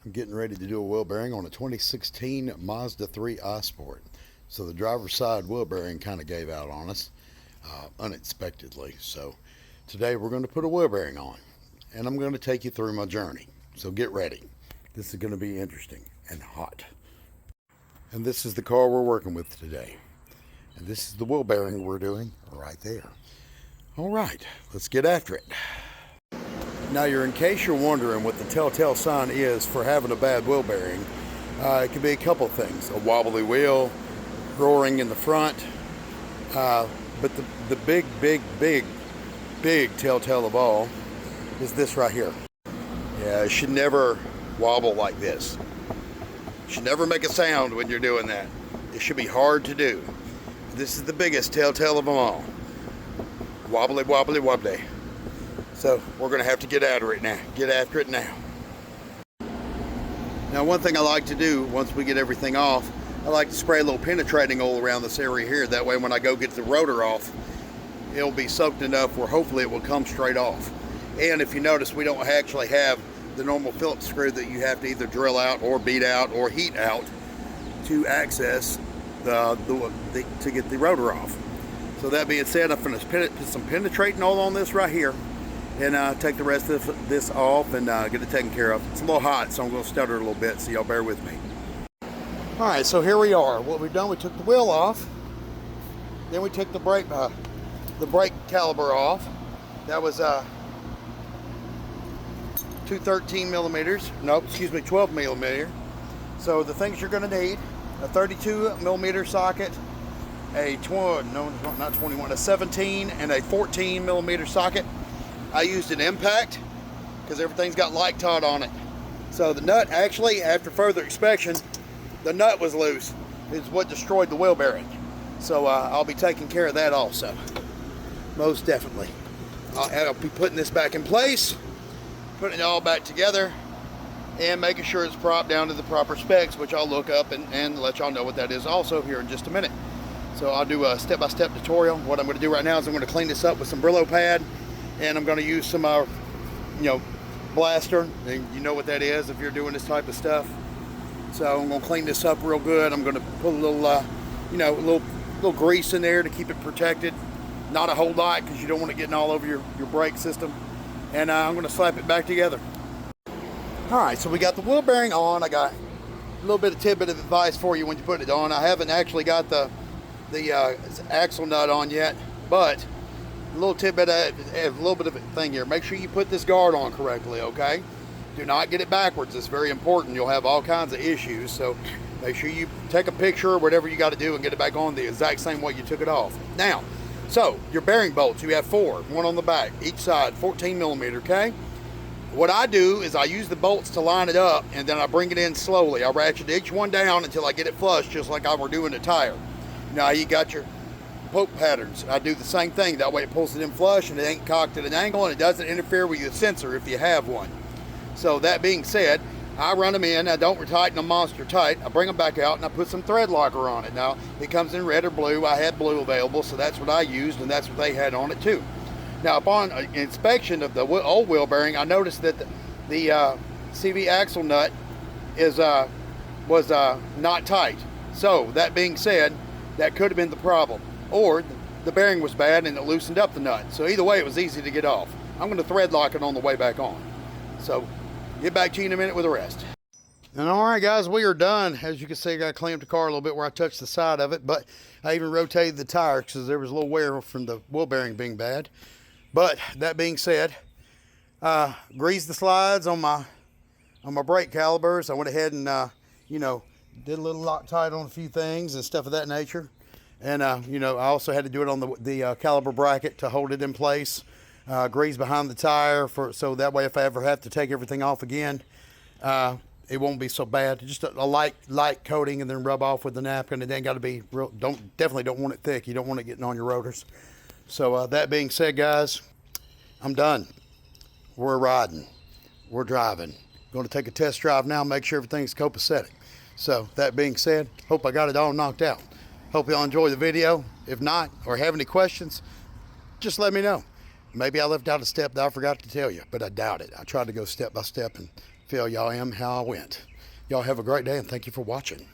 I'm getting ready to do a wheel bearing on a 2016 Mazda 3 iSport. So the driver's side wheel bearing kind of gave out on us unexpectedly. So today we're going to put a wheel bearing on, and I'm going to take you through my journey. So get ready. This is going to be interesting and hot. And this is the car we're working with today. And this is the wheel bearing we're doing right there. All right, let's get after it. Now, in case you're wondering what the telltale sign is for having a bad wheel bearing, it could be a couple things. A wobbly wheel, roaring in the front, but the big telltale of all is this right here. Yeah, it should never wobble like this. It should never make a sound when you're doing that. It should be hard to do. This is the biggest telltale of them all. Wobbly, wobbly, wobbly. So we're going to have to get after it now. Get after it now. Now, one thing I like to do once we get everything off, I like to spray a little penetrating oil around this area here. That way when I go get the rotor off, it'll be soaked enough where hopefully it will come straight off. And if you notice, we don't actually have the normal Phillips screw that you have to either drill out or beat out or heat out to access to get the rotor off. So that being said, I'm going to put some penetrating oil on this right here and take the rest of this off and get it taken care of. It's a little hot, so I'm going to stutter a little bit, so y'all bear with me. All right, so here we are. What we've done, we took the wheel off, then we took the brake caliper off. That was 213 millimeters. No, excuse me, 12 millimeter. So the things you're going to need: a 32 millimeter socket, a 17 and a 14 millimeter socket. I used an impact because everything's got light taught on it. So the nut, actually, after further inspection, the nut was loose. It's what destroyed the wheel bearing. So I'll be taking care of that also, most definitely. I'll be putting this back in place, putting it all back together, and making sure it's propped down to the proper specs, which I'll look up and let y'all know what that is also here in just a minute. So I'll do a step-by-step tutorial. What I'm going to do right now is I'm going to clean this up with some Brillo pad, and I'm going to use some blaster, and you know what that is if you're doing this type of stuff. So I'm going to clean this up real good. I'm going to put a little little grease in there to keep it protected. Not a whole lot, because you don't want it getting all over your brake system. And I'm going to slap it back together. All right, so we got the wheel bearing on. I got a little bit of tidbit of advice for you when you put it on. I haven't actually got the axle nut on yet, but a little tidbit, a little bit of a thing here. Make sure you put this guard on correctly, okay? Do not get it backwards. It's very important. You'll have all kinds of issues. So make sure you take a picture or whatever you got to do and get it back on the exact same way you took it off. Now, so your bearing bolts, you have 4, one on the back, each side, 14 millimeter, okay? What I do is I use the bolts to line it up, and then I bring it in slowly. I ratchet each one down until I get it flush, just like I were doing a tire. Now you got your poke patterns. I do the same thing. That way it pulls it in flush and it ain't cocked at an angle, and it doesn't interfere with your sensor if you have one. So that being said, I run them in. I don't tighten them monster tight. I bring them back out and I put some thread locker on it. Now it comes in red or blue. I had blue available, so that's what I used, and that's what they had on it too. Now, upon inspection of the old wheel bearing, I noticed that the CV axle nut was not tight. So that being said, that could have been the problem, or the bearing was bad and it loosened up the nut. So either way, it was easy to get off. I'm going to thread lock it on the way back on. So get back to you in a minute with the rest. And all right, guys, we are done. As you can see, I got to clean up the car a little bit where I touched the side of it, but I even rotated the tire because there was a little wear from the wheel bearing being bad. But that being said, greased the slides on my brake calipers. I went ahead and did a little Loctite on a few things and stuff of that nature. And I also had to do it on the caliper bracket to hold it in place. Grease behind the tire so that way if I ever have to take everything off again, it won't be so bad. Just a light coating, and then rub off with the napkin. It ain't got to be real. Definitely don't want it thick. You don't want it getting on your rotors. So that being said, guys, I'm done. We're riding. We're driving. Going to take a test drive now, make sure everything's copacetic. So that being said, hope I got it all knocked out. Hope y'all enjoy the video. If not, or have any questions, just let me know. Maybe I left out a step that I forgot to tell you, but I doubt it. I tried to go step by step and fill y'all in how I went. Y'all have a great day, and thank you for watching.